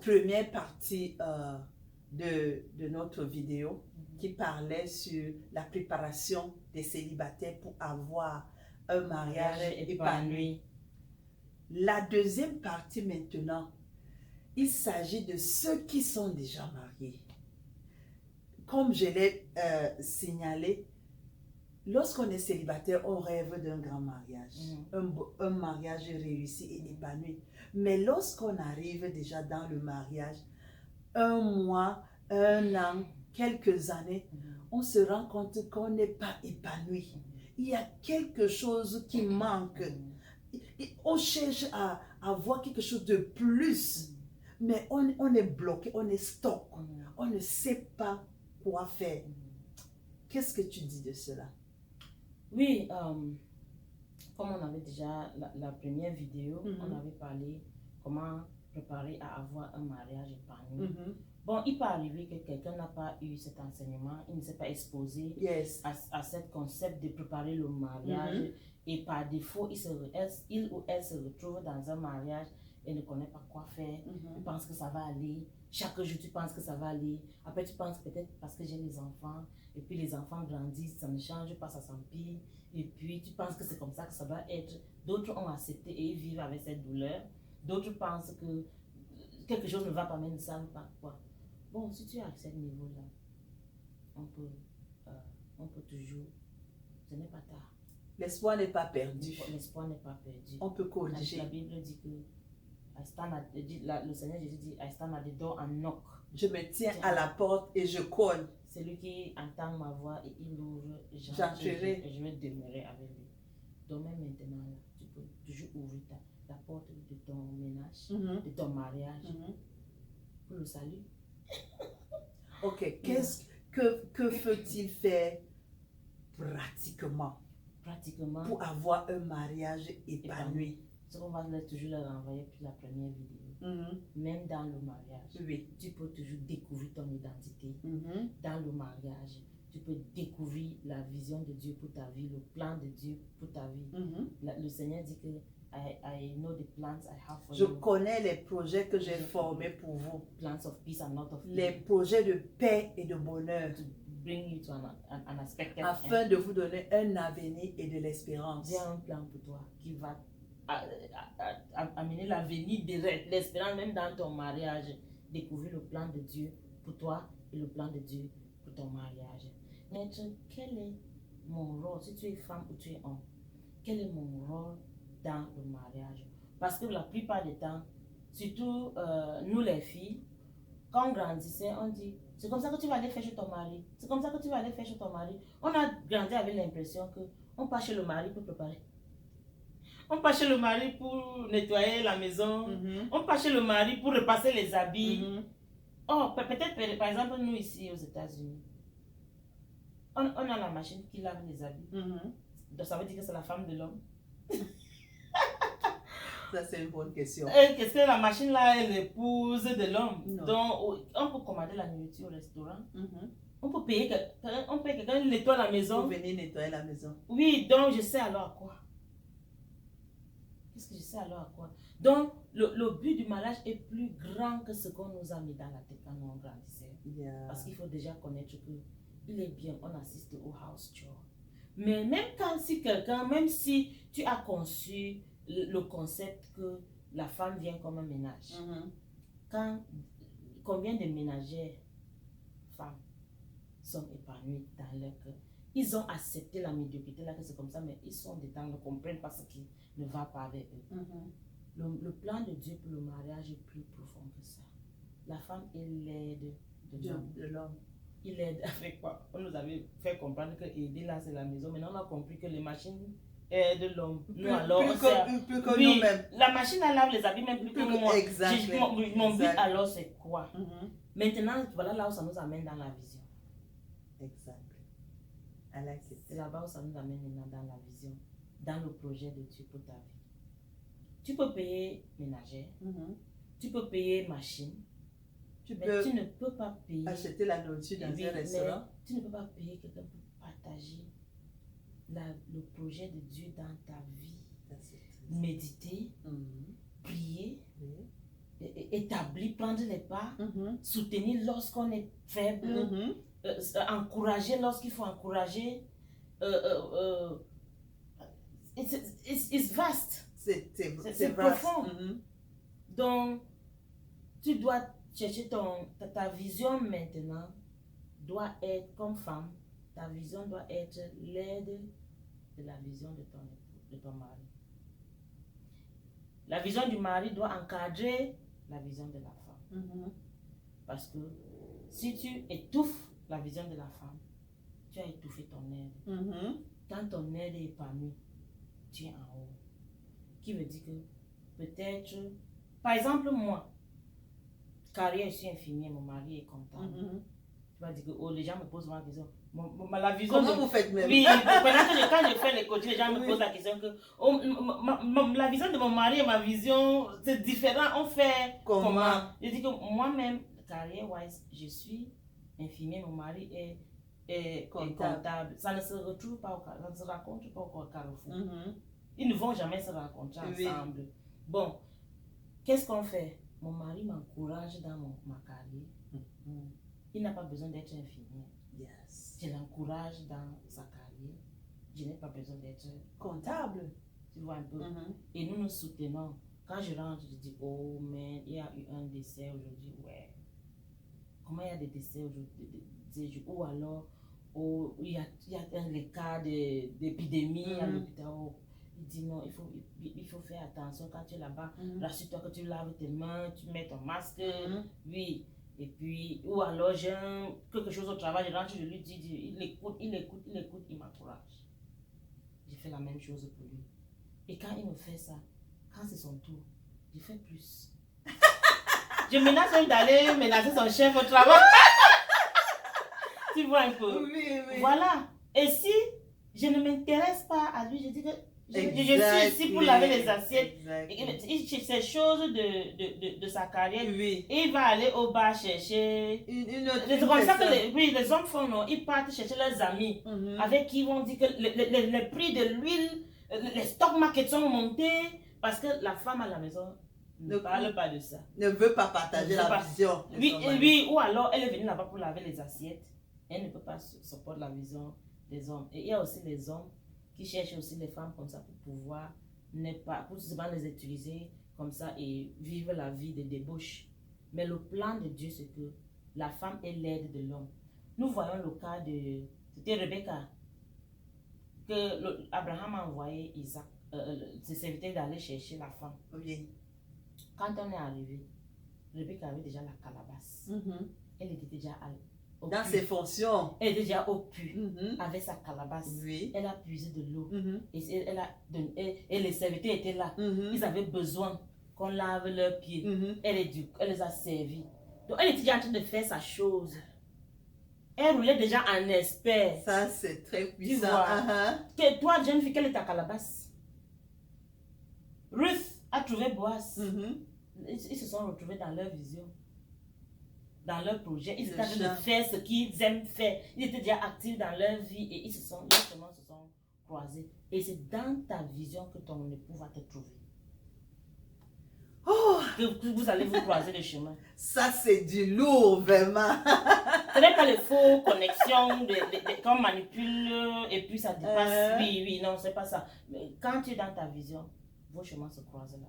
première partie de notre vidéo qui parlait sur la préparation des célibataires pour avoir un mariage épanoui. La deuxième partie maintenant, il s'agit de ceux qui sont déjà mariés. Comme je l'ai signalé, lorsqu'on est célibataire, on rêve d'un grand mariage, un mariage réussi et épanoui. Mais lorsqu'on arrive déjà dans le mariage, un mois, un an, quelques années, on se rend compte qu'on n'est pas épanoui. Il y a quelque chose qui manque. On cherche à avoir quelque chose de plus, mais on est bloqué, on est stock. On ne sait pas quoi faire. Qu'est-ce que tu dis de cela? Oui, comme on avait déjà la première vidéo, on avait parlé comment préparer à avoir un mariage épanoui. Bon, il peut arriver que quelqu'un n'a pas eu cet enseignement, il ne s'est pas exposé à ce concept de préparer le mariage et par défaut, il ou elle se retrouve dans un mariage et ne connaît pas quoi faire. Tu penses que ça va aller, chaque jour tu penses que ça va aller, après tu penses peut-être parce que j'ai les enfants et puis les enfants grandissent, ça ne change pas, ça s'empire et puis tu penses que c'est comme ça que ça doit être. D'autres ont accepté et ils vivent avec cette douleur, d'autres pensent que quelque chose ne va pas, mais ne savent pas quoi. Bon, si tu es à ce niveau-là, on peut toujours, ce n'est pas tard. L'espoir n'est pas perdu. L'espoir n'est pas perdu. On peut corriger. La Bible dit que le Seigneur Jésus dit, I stand at the door and knock. Je me tiens à la porte et je cogne. Celui qui entend ma voix et il ouvre, j'entrerai et je vais demeurer avec lui. Donc même maintenant, là, tu peux toujours ouvrir la porte de ton ménage, de ton mariage, pour le salut. Ok, que faut-il faire pratiquement pour avoir un mariage épanoui? On va toujours le renvoyer pour la première vidéo. Même dans le mariage, tu peux toujours découvrir ton identité. Dans le mariage, tu peux découvrir la vision de Dieu pour ta vie, le plan de Dieu pour ta vie. Le Seigneur dit que I know the plans I have for je you. connais les projets que j'ai formés pour vous. Plans of peace and not of evil. Les projets de paix et de bonheur. To bring you to an expected afin de vous donner un avenir et de l'espérance. J'ai un plan pour toi qui va amener l'avenir de l'espérance même dans ton mariage. Découvrir le plan de Dieu pour toi et le plan de Dieu pour ton mariage. Maître, quel est mon rôle, si tu es femme ou tu es homme, quel est mon rôle dans le mariage? Parce que la plupart du temps, surtout nous les filles, quand on grandissait, on dit, c'est comme ça que tu vas aller faire chez ton mari. C'est comme ça que tu vas aller faire chez ton mari. On a grandi avec l'impression que on passe chez le mari pour préparer. On passe chez le mari pour nettoyer la maison. On passe chez le mari pour repasser les habits. Oh, peut-être, par exemple, nous ici aux États-Unis, on a la machine qui lave les habits. Donc ça veut dire que c'est la femme de l'homme. Ça, c'est une bonne question. Qu'est-ce que la machine là est l'épouse de l'homme? Donc, on peut commander la nourriture au restaurant. On peut payer quelqu'un qui nettoie la maison. Pour venir nettoyer la maison. Oui, donc je sais alors à quoi. Qu'est-ce que je sais alors à quoi? Donc, le but du mariage est plus grand que ce qu'on nous a mis dans la tête quand on grandissait. Parce qu'il faut déjà connaître que il est bien, on assiste au house chore. Mais même même si tu as conçu le concept que la femme vient comme un ménage, combien de ménagères femmes sont épanouies dans leur cœur? Ils ont accepté la médiocrité là, que c'est comme ça, mais ils sont dedans, ne comprennent pas ce qui ne va pas avec eux. Le plan de Dieu pour le mariage est plus profond que ça. La femme est l'aide de l'homme. Il aide avec quoi? On nous avait fait comprendre que aider là c'est la maison. Maintenant on a compris que les machines aident l'homme. Nous alors plus que nous-mêmes. La machine elle lave les habits même plus que moi. Exactement. Mon but alors c'est quoi? Maintenant voilà là où ça nous amène dans la vision. Exactement. C'est là-bas où ça nous amène maintenant dans la vision, dans le projet de Dieu pour ta vie. Tu peux payer ménagère, tu peux payer machine. Mais tu ne peux pas payer. Acheter la nourriture dans un restaurant. Tu ne peux pas payer quelqu'un pour partager le projet de Dieu dans ta vie. Méditer, prier, établir, prendre les pas, soutenir lorsqu'on est faible, encourager lorsqu'il faut encourager. It's vaste. C'est profond. Donc, tu dois chercher ta vision maintenant doit être comme femme. Ta vision doit être l'aide de la vision de ton mari. La vision du mari doit encadrer la vision de la femme. Parce que si tu étouffes la vision de la femme, tu as étouffé ton aide. Quand ton aide est épanouie, tu es en haut. Qui veut dire que peut-être, par exemple moi, carrière, je suis infirmière, mon mari est comptable. Tu vas dire que les gens me posent souvent la question. La vision comment vous faites même? Oui, quand je fais les coachings, les gens me posent la question que la vision de mon mari et ma vision, c'est différent. On fait comment? Je dis que moi-même, carrière-wise, je suis infirmière, mon mari est comptable. Ça ne se retrouve pas, ça ne se rencontre pas au carrefour. Ils ne vont jamais se rencontrer ensemble. Bon, qu'est-ce qu'on fait? Mon mari m'encourage dans ma carrière. Il n'a pas besoin d'être infirmier. Je l'encourage dans sa carrière. Je n'ai pas besoin d'être comptable. Tu vois un peu. Et nous nous soutenons. Quand je rentre, je dis, oh, mais il y a eu un décès aujourd'hui. Ouais. Comment il y a des décès aujourd'hui? Ou alors, il y a un cas d'épidémie à l'hôpital. Il dit non, il faut faire attention quand tu es là-bas. Rassure-toi que tu laves tes mains, tu mets ton masque. Oui. Et puis, ou alors j'ai quelque chose au travail, je rentre, je lui dis, il écoute, il m'encourage. Je fais la même chose pour lui. Et quand il me fait ça, quand c'est son tour, je fais plus. Je menace même d'aller menacer son chef au travail. Tu vois un peu? Oui. Voilà. Et si je ne m'intéresse pas à lui, je dis que je suis ici pour laver les assiettes. Ces choses de sa carrière. Il va aller au bar chercher. C'est comme ça que les hommes font, non? Ils partent chercher leurs amis avec qui ils vont dire que les prix de l'huile, les stock markets sont montés parce que la femme à la maison ne parle pas de ça. Ne veut pas partager la vision. Oui, ou alors elle est venue là-bas pour laver les assiettes. Elle ne peut pas supporter la vision des hommes. Et il y a aussi les hommes qui cherchent aussi les femmes comme ça pour pouvoir pour souvent les utiliser comme ça et vivre la vie de débauche. Mais le plan de Dieu, c'est que la femme est l'aide de l'homme. Nous voyons le cas c'était Rebecca, que Abraham a envoyé Isaac, ses serviteurs d'aller chercher la femme. Quand on est arrivé, Rebecca avait déjà la calebasse. Elle était déjà dans ses fonctions. Elle était déjà au puits avec sa calebasse. Elle a puisé de l'eau. Et les serviteurs étaient là. Ils avaient besoin qu'on lave leurs pieds. Elle les a servis. Donc elle était déjà en train de faire sa chose. Elle roulait déjà en espère. Ça, c'est très puissant. Tu vois, toi, jeune fille, quelle est ta calebasse? Ruth a trouvé Boaz. Ils se sont retrouvés dans leur vision, dans leur projet. Ils étaient en train de faire ce qu'ils aiment faire. Ils étaient déjà actifs dans leur vie et leurs chemins se sont croisés. Et c'est dans ta vision que ton époux va te trouver. Que vous allez vous croiser les chemins. Ça, c'est du lourd, vraiment. Ce n'est pas les faux connexions qu'on manipule et puis ça dépasse. Oui, non, c'est pas ça. Mais quand tu es dans ta vision, vos chemins se croisent là.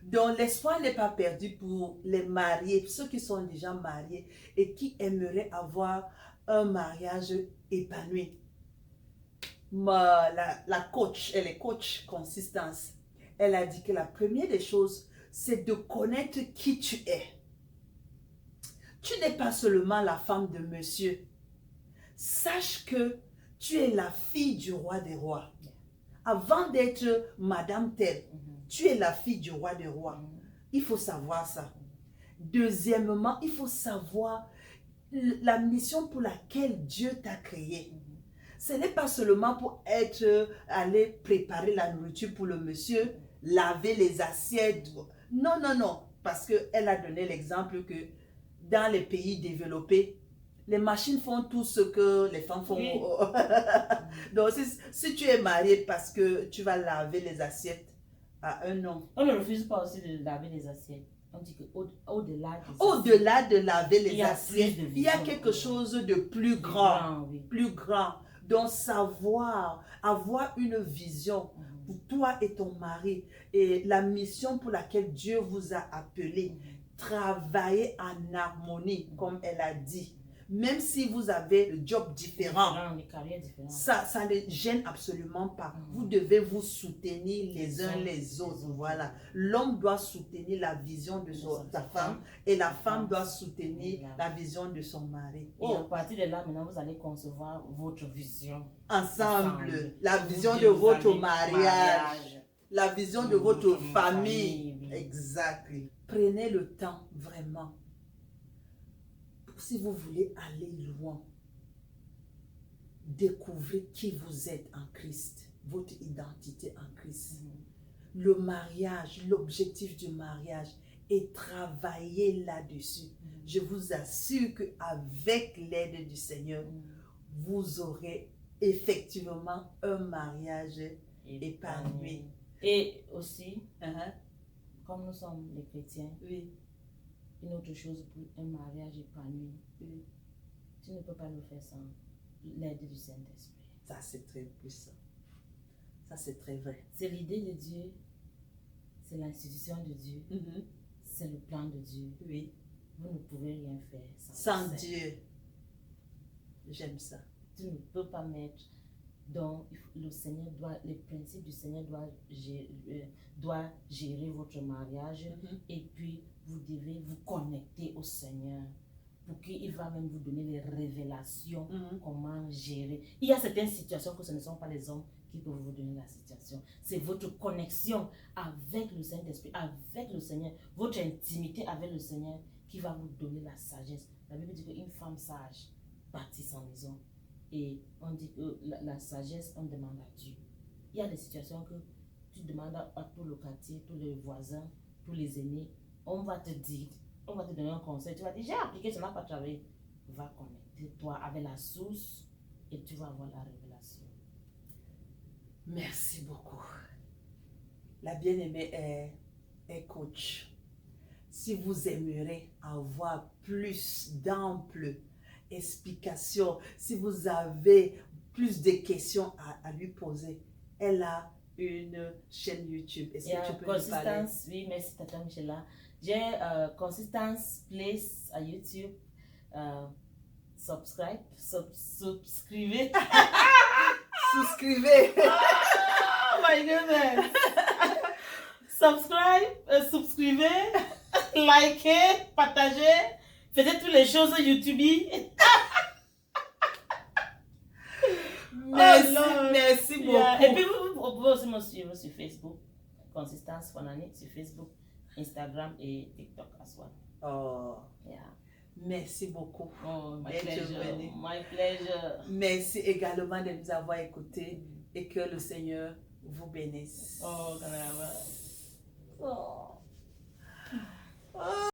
Donc, l'espoir n'est pas perdu pour les mariés, ceux qui sont déjà mariés et qui aimeraient avoir un mariage épanoui. La coach, elle est coach consistance. Elle a dit que la première des choses, c'est de connaître qui tu es. Tu n'es pas seulement la femme de monsieur. Sache que tu es la fille du roi des rois. Avant d'être madame telle, tu es la fille du roi des rois. Il faut savoir ça. Deuxièmement, il faut savoir la mission pour laquelle Dieu t'a créé. Ce n'est pas seulement pour aller préparer la nourriture pour le monsieur, laver les assiettes. Non. Parce qu'elle a donné l'exemple que dans les pays développés, les machines font tout ce que les femmes font. Donc, si tu es marié parce que tu vas laver les assiettes à un homme. On ne refuse pas aussi de laver les assiettes. on dit qu'au-delà au-delà de laver il les y a assiettes, plus de il y a vision. quelque chose de plus grand. oui. Plus grand. Donc, avoir une vision pour toi et ton mari et la mission pour laquelle Dieu vous a appelé, travailler en harmonie, comme elle a dit. Même si vous avez le job différent, les carrières différentes. Ça ne gêne absolument pas. Vous devez vous soutenir les uns les autres. Voilà. L'homme doit soutenir la vision de sa femme et la femme doit soutenir la vision de son mari. Et à partir de là, maintenant, vous allez concevoir votre vision. Ensemble. La vision de votre mariage. La vision de votre famille. Oui. Exact. Prenez le temps vraiment. Si vous voulez aller loin, découvrez qui vous êtes en Christ, votre identité en Christ. Le mariage, l'objectif du mariage est travailler là-dessus. Je vous assure qu'avec l'aide du Seigneur, vous aurez effectivement un mariage épanoui. Et aussi, comme nous sommes les chrétiens, une autre chose pour un mariage épanoui, tu ne peux pas le faire sans l'aide du Saint-Esprit. Ça, c'est très puissant. Ça, c'est très vrai. C'est l'idée de Dieu, c'est l'institution de Dieu, c'est le plan de Dieu. Oui. Vous ne pouvez rien faire sans Dieu. J'aime ça. Tu ne peux pas mettre. Donc, le Seigneur doit, les principes du Seigneur doit gérer votre mariage et puis vous devez vous connecter au Seigneur pour qu'il va même vous donner les révélations comment gérer. Il y a certaines situations que ce ne sont pas les hommes qui peuvent vous donner la situation. C'est votre connexion avec le Saint-Esprit, avec le Seigneur, votre intimité avec le Seigneur qui va vous donner la sagesse. La Bible dit qu'une femme sage bâtit sa maison. Et on dit que la sagesse, on demande à Dieu. Il y a des situations que tu demandes à tout le quartier, tous les voisins, tous les aînés. On va te dire, on va te donner un conseil. Tu vas dire, j'ai appliqué, ça n'a pas travaillé. Va connecter-toi avec la source et tu vas avoir la révélation. Merci beaucoup. La bien-aimée est coach. Si vous aimeriez avoir plus d'amples explications, si vous avez plus de questions à lui poser, elle a une chaîne YouTube. Est-ce que tu peux nous parler? Oui, merci Tata Michela. J'ai Consistance Place à YouTube. Subscribez. Souscrivez. Oh my goodness. Subscrivez, likez, partagez. Faites toutes les choses YouTube. Merci beaucoup. Et puis vous pouvez aussi me suivre sur Facebook, Consistance Fonani, sur Facebook, Instagram et TikTok as well. Oh. Yeah. Merci beaucoup. Oh, my pleasure. Merci également de nous avoir écoutés et que le Seigneur vous bénisse. Oh,